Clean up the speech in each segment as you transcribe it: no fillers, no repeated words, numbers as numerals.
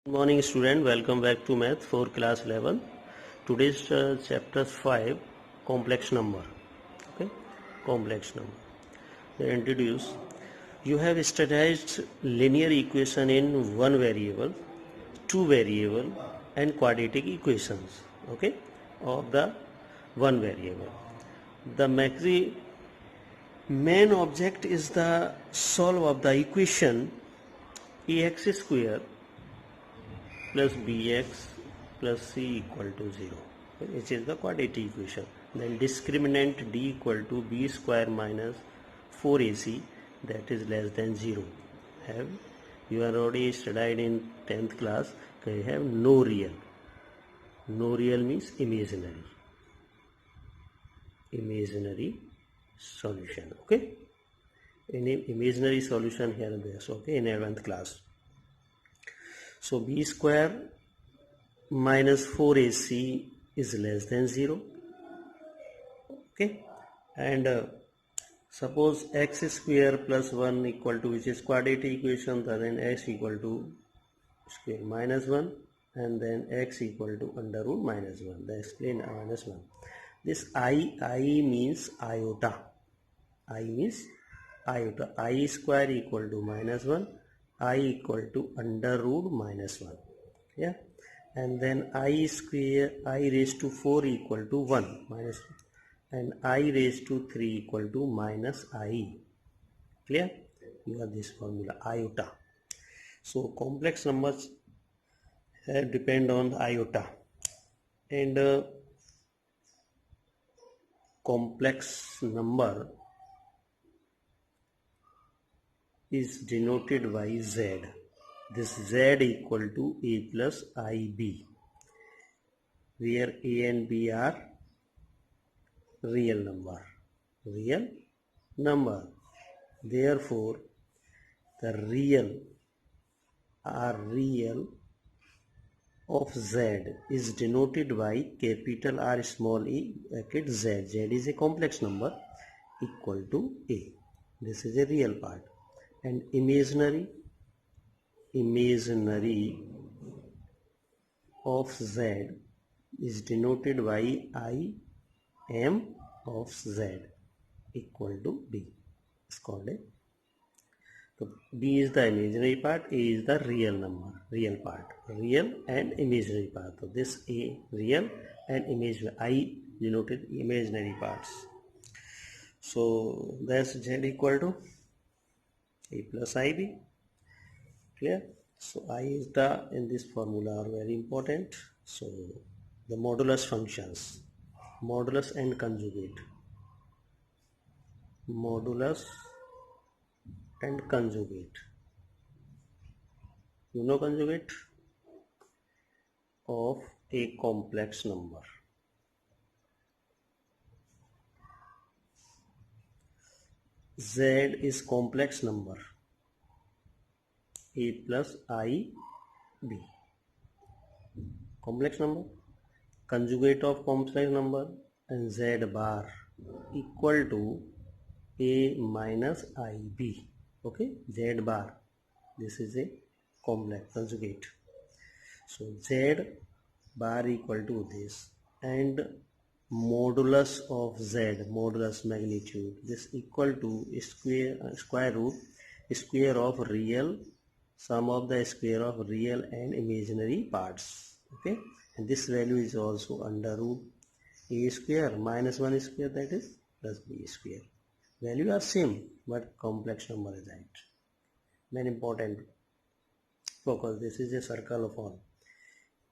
Good morning student, welcome back to math for class 11. Today's chapter 5, complex number. Okay, complex number. They introduce, you have standardized linear equation in one variable, two variable and quadratic equations, okay, of the one variable. The main object is the solve of the equation ax square plus bx plus c equal to 0, which is the quadratic equation. Then discriminant d equal to b square minus 4ac, that is less than 0. You are already studied in 10th class. You have no real. No real means imaginary. Imaginary solution. Okay. Any imaginary solution here and there. So, okay, in 11th class. So b square minus 4ac is less than 0. Okay, and suppose x square plus 1 equal to, which is quadratic equation, then x equal to square minus 1 and then x equal to under root minus 1. They explain minus 1. This I means iota. I means iota. I square equal to minus 1. I equal to under root minus 1. Yeah. And then I square, I raised to 4 equal to 1 minus 2. And I raised to 3 equal to minus I. Clear? You have this formula iota. So complex numbers depend on iota. And complex number is denoted by z. This z equal to a plus ib, where a and b are real number. Real number. Therefore, the real of z is denoted by capital R small e bracket z. Z is a complex number equal to a. This is a real part. And imaginary of z is denoted by I m of z equal to b. It's called a. So b is the imaginary part, a is the real number, real part, real and imaginary part. So this a real and imaginary, I denoted imaginary parts. So that's z equal to a plus ib. Clear? So I is the, in this formula are very important. So the modulus functions, modulus and conjugate. Modulus and conjugate. You know conjugate of a complex number. Z is complex number. A plus I b. Complex number. Conjugate of complex number and z bar equal to a minus ib. Okay, z bar. This is a complex conjugate. So z bar equal to this, and modulus of z, modulus magnitude, this equal to square root square of real, sum of the square of real and imaginary parts. Okay, and this value is also under root a square minus 1 square, that is plus b square. Value are same but complex number is right. Then important focus, this is a circle of all.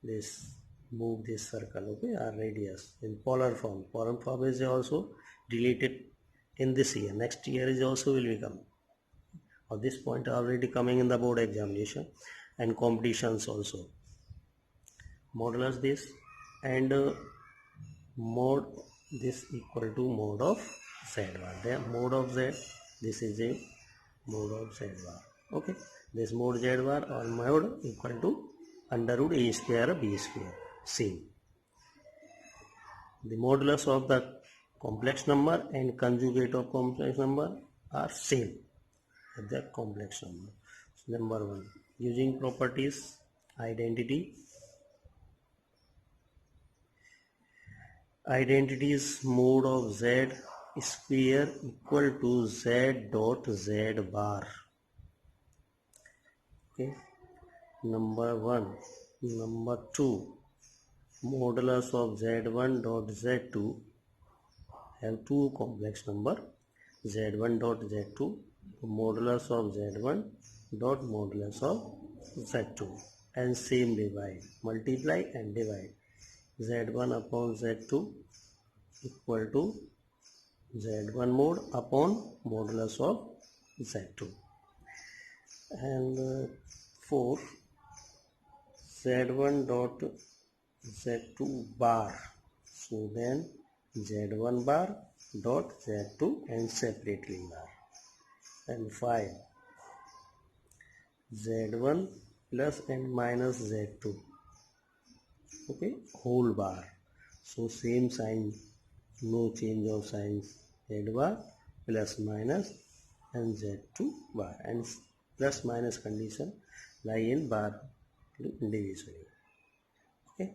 This move this circle, okay, or radius in polar form. Polar form is also deleted in this year. Next year is also will become. Of this point already coming in the board examination and competitions also. Modulus this and mod this equal to mode of z bar. The mode of z, this is a mode of z bar. Okay, this mode z bar or mode equal to under root a square b square. Same. The modulus of the complex number and conjugate of complex number are same. The complex number. So number 1, using properties Identity is mode of z square equal to z dot z bar. Okay, number 1. Number 2, modulus of z1 dot z2 have two complex number, z1 dot z2 modulus of z1 dot modulus of z2, and same divide, multiply and divide. z1 upon z2 equal to z1 mod upon modulus of z2. And 4, z1 dot z2 bar, so then z1 bar dot z2 and separately bar. And 5, z1 plus and minus z2, okay, whole bar, so same sign, no change of signs, z bar plus minus and z2 bar, and plus minus condition lie in bar individually. Okay,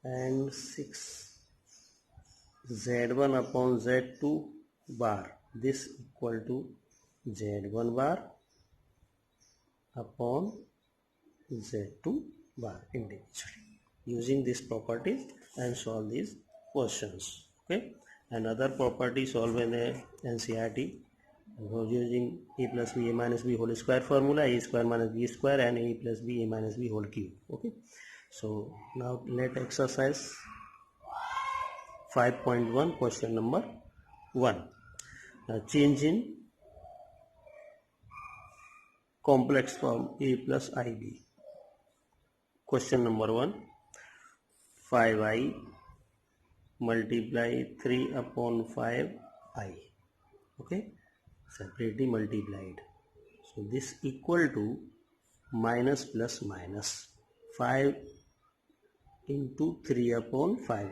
and 6, z1 upon z2 bar, this equal to z1 bar upon z2 bar individually. Using this property and solve these questions. Okay, another property solved in the NCERT using a plus b a minus b whole square formula, a square minus b square, and a plus b a minus b whole cube. Okay, so now let exercise 5.1 question number 1. Change in complex form a plus ib. Question number 1, 5i multiply 3 upon 5i. Okay, separately multiplied. So this equal to minus plus minus 5 into 3 upon 5.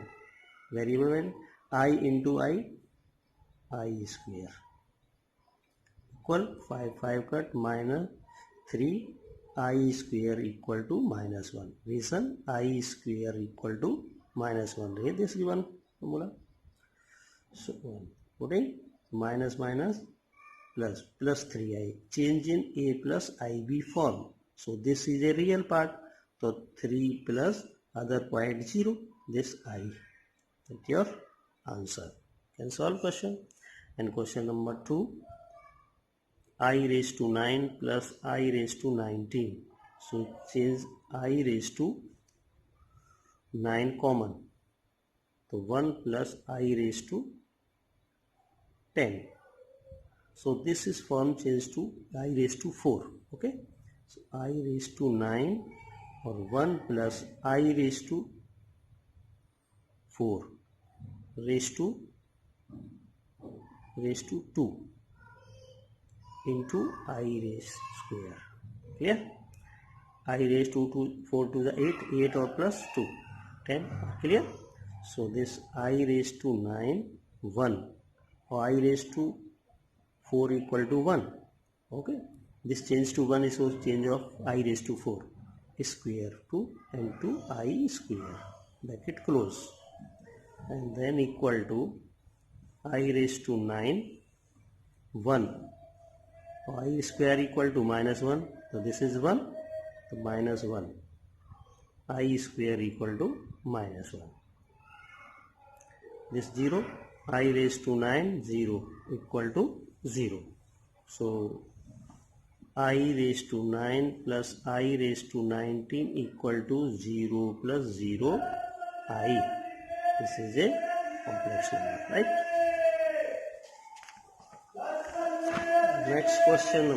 Variable I into I square equal 5 cut minus 3 I square equal to minus 1. Reason I square equal to minus 1. Read this given formula. So putting minus minus plus 3i. Change in a plus ib form. So this is a real part. So 3 plus other point 0. This I. That's your answer. Can solve question. And question number 2. I raised to 9 plus I raised to 19. So change I raised to 9 common. So 1 plus I raised to 10. So this is form changed to I raised to 4. Okay. So I raised to 9 or 1 plus I raised to 4 raised to 2 into I raised square. Clear? I raised to 4 to the 8, 8 or plus 2, 10. Clear? So this I raised to 9, 1, or I raised to 4 equal to 1. Okay? This change to 1 is also change of I raised to 4 square to and to I square. Bracket close. And then equal to I raised to 9, 1. I square equal to minus 1. So this is 1. So minus 1. I square equal to minus 1. This 0. I raised to 9, 0 equal to 0. So I raised to 9 plus I raised to 19 equal to 0 plus 0 I. This is a complex number, right? Next question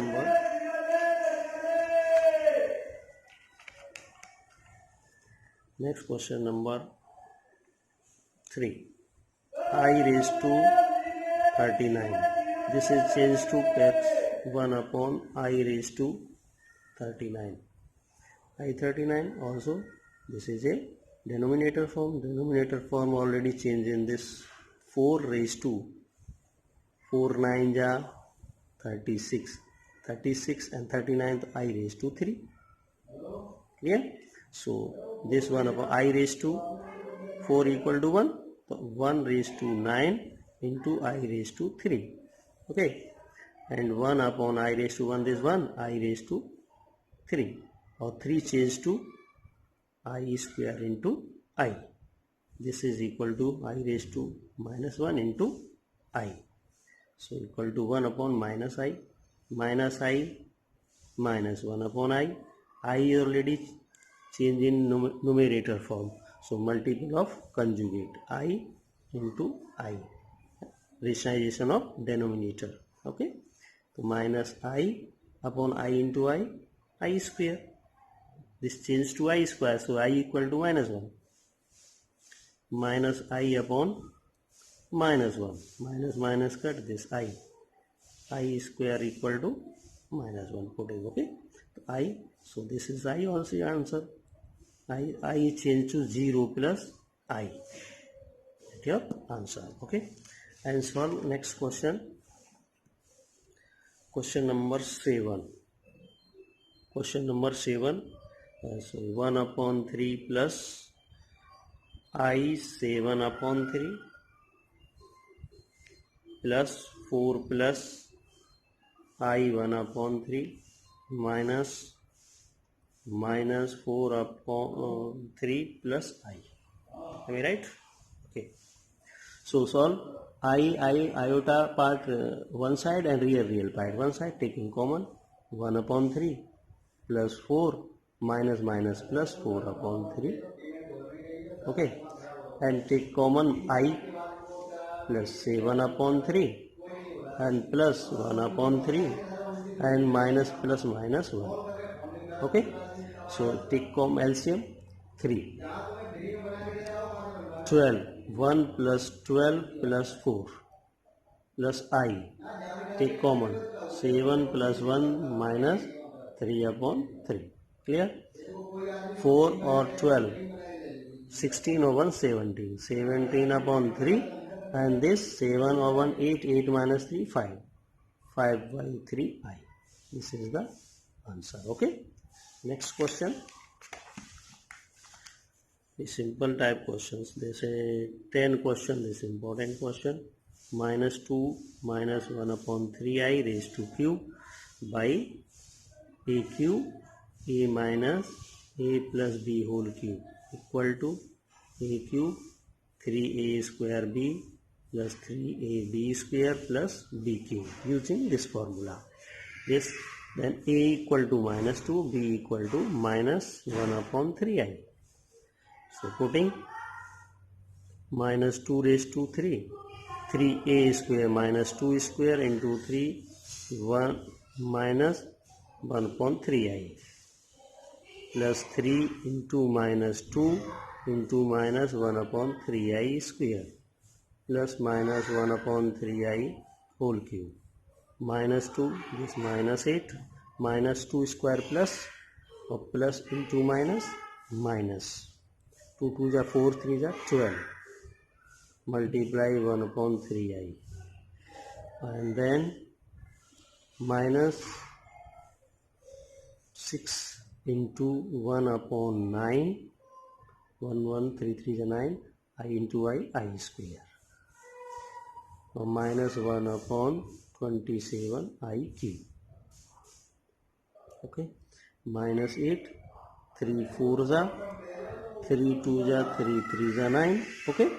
number 3. I raised to 39. This is changed to x 1 upon I raised to 39. I 39 also, this is a denominator form. Denominator form already changed in this 4 raised to 4 9 ja 36. 36 and 39 I raised to 3. Clear? So this 1 upon I raised to 4 equal to 1. So 1 raised to 9 into I raised to 3. Okay. And 1 upon I raised to 1, this 1, I raised to 3. Or 3 changed to I square into I. This is equal to I raised to minus 1 into I. So equal to 1 upon minus I minus 1 upon I. I already changed in numerator form. So multiple of conjugate I into I. Rationalization of denominator. Okay. So minus I upon I into I square. This changed to I square. So I equal to minus 1. Minus I upon minus 1. Minus cut this I. I square equal to minus 1 putting. Okay. I. So this is I also answer. I change to 0 plus I. Your answer. Okay. And solve next question. Question number 7. Question number 7. So 1 upon 3 plus I 7 upon 3 plus 4 plus I 1 upon 3 minus 4 upon 3 plus I. Am I right? Okay. So solve iota part one side and real part one side, taking common 1 upon 3 plus 4 minus plus 4 upon 3. Okay. And take common I plus 7 upon 3 and plus 1 upon 3 and minus plus minus 1. Okay. So take LCM 3. 12. 1 plus 12 plus 4 plus I. Take common 7 plus 1 minus 3 upon 3. Clear? 4 or 12. 16 over 17. 17 upon 3 and this 7 over 8. 8 minus 3 5. 5 by 3 I. This is the answer. Okay. Next question. The simple type questions. They say 10 question. This important question. Minus 2 minus 1 upon 3I raised to q by AQ A minus A plus B whole cube equal to AQ 3A square B plus 3AB square plus BQ using this formula. This then A equal to minus 2, B equal to minus 1 upon 3I. So putting minus 2 raised to 3, 3A square minus 2 square into 3, 1 minus 1 upon 3I plus 3 into minus 2 into minus 1 upon 3I square plus minus 1 upon 3I whole cube minus 2, this minus 8, minus 2 square plus or plus into minus 2 2 is 4, 3 is 12, multiply 1 upon 3I and then minus 6 into 1 upon 9, 1 3 3 is 9, I into I square, or minus 1 upon 27 I cube. Okay, minus 8, 3 4 is 3 2 is 3 3 is 9. Okay,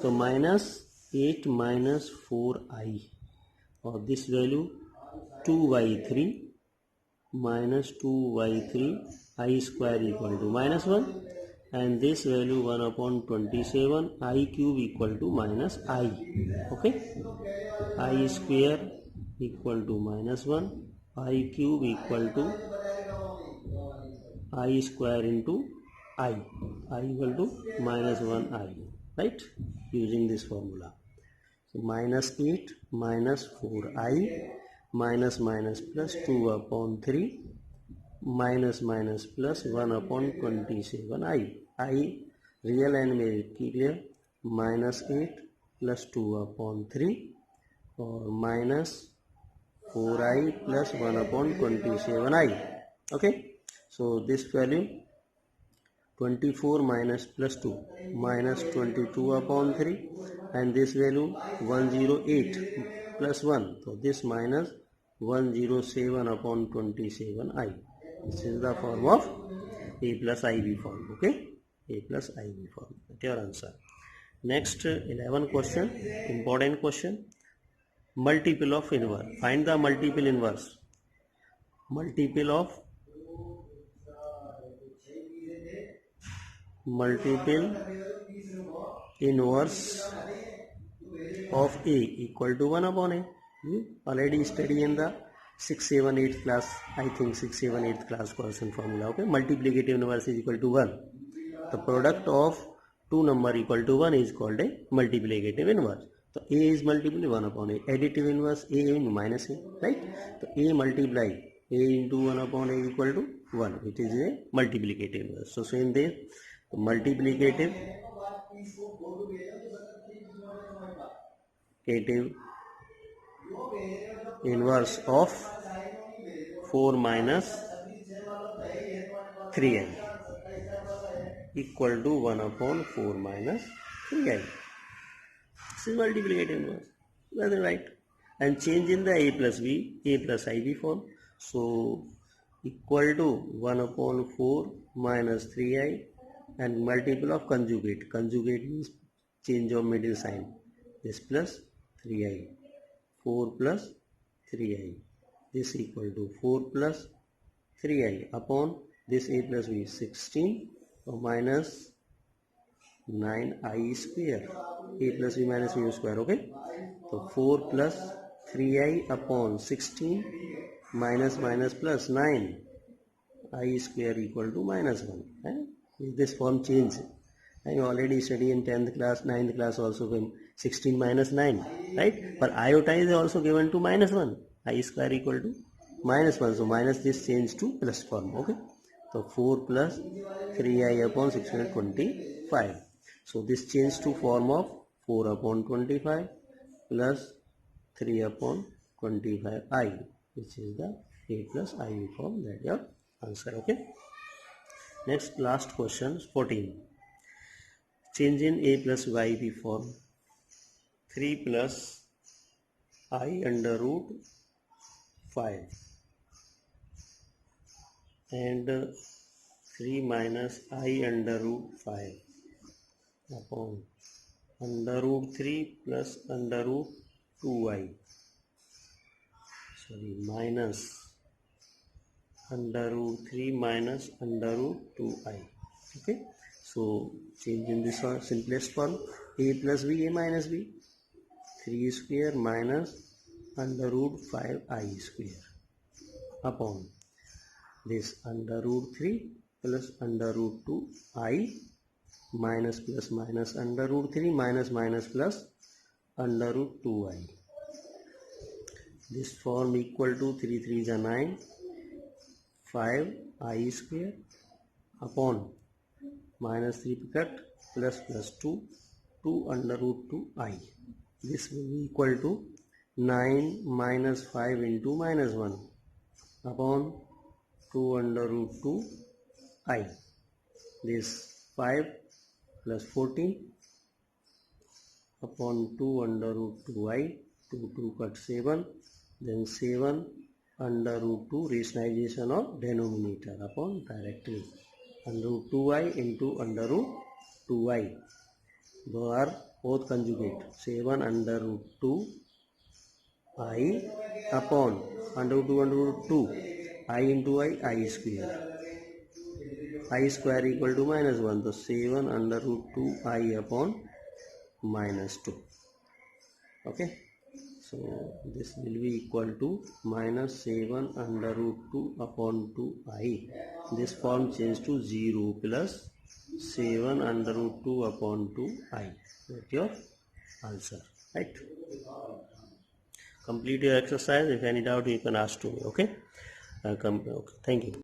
so minus 8 minus 4I, or this value 2 by 3 minus 2 by 3 I square equal to minus 1, and this value 1 upon 27 I cube equal to minus I. Okay, I square equal to minus 1, I cube equal to I square into I equal to minus 1 I, right, using this formula. So minus 8 minus 4I minus plus 2 upon 3 minus plus 1 upon 27 I real and very clear. Minus 8 plus 2 upon 3 or minus 4I plus 1 upon 27I. Okay, so this value 24 minus plus 2 minus 22 upon 3, and this value 108 plus 1, so this minus 107 upon 27i. This is the form of a plus ib form. Okay, a plus ib form. That's your answer. Next 11 question, important question. Multiple of inverse. Find the multiple inverse. Multiple inverse of a equal to 1 upon a. You already study in the 6, 7, 8 class. I think 6, 7, 8 class question formula. Okay, multiplicative inverse is equal to 1. The product of two number equal to 1 is called a multiplicative inverse. So a is multiple 1 upon a. Additive inverse a into minus a, right? So a multiply a into 1 upon a equal to 1, which is a multiplicative inverse. So same there, the multiplicative inverse of 4 minus 3i equal to 1 upon 4 minus 3i. This is multiplicative inverse. That's right. And change in the a plus b, a plus ib form. So equal to 1 upon 4 minus 3i, and multiple of conjugate. Conjugate means change of middle sign. This plus 3i. 4 plus 3i. This equal to 4 plus 3i upon this a plus b 16 minus 9i square. A plus b minus b square. Okay. So 4 plus 3i upon 16 minus plus 9 I square equal to minus 1. This form change. I already study in 10th class, 9th class also when 16 minus 9, right? But iota is also given to minus 1. I square equal to minus 1. So minus this change to plus form. Okay. So 4 plus 3i upon 625. So this change to form of 4 upon 25 plus 3 upon 25i, which is the a plus I form. That your answer. Okay. Next, last question 14. Change in a plus yb form. 3 plus I under root 5 and 3 minus I under root 5 upon under root 3 plus under root 2i, minus under root 3 minus under root 2i. Okay, so change in this one, simplest form, a plus b, a minus b, 3 square minus under root 5i square upon this under root 3 plus under root 2i minus plus minus under root 3 minus plus under root 2i. This form equal to 3 3 is 9, 5i square upon minus 3 cut plus 2 under root 2i. This will be equal to 9 minus 5 into minus 1 upon 2 under root 2i. This 5 plus 14 upon 2 under root 2i, 2 cut 7, then 7 under root 2 rationalization of denominator upon directly under root 2i into under root 2i. Those are both conjugate. 7 under root 2i upon under root 2 I into I square. I square equal to minus 1. So 7 under root 2i upon minus 2. Okay. So this will be equal to minus 7 under root 2 upon 2i. This form change to 0 plus 7 under root 2 upon 2i. That's your answer. Right. Complete your exercise. If any doubt you can ask to me. Okay. Okay. Thank you.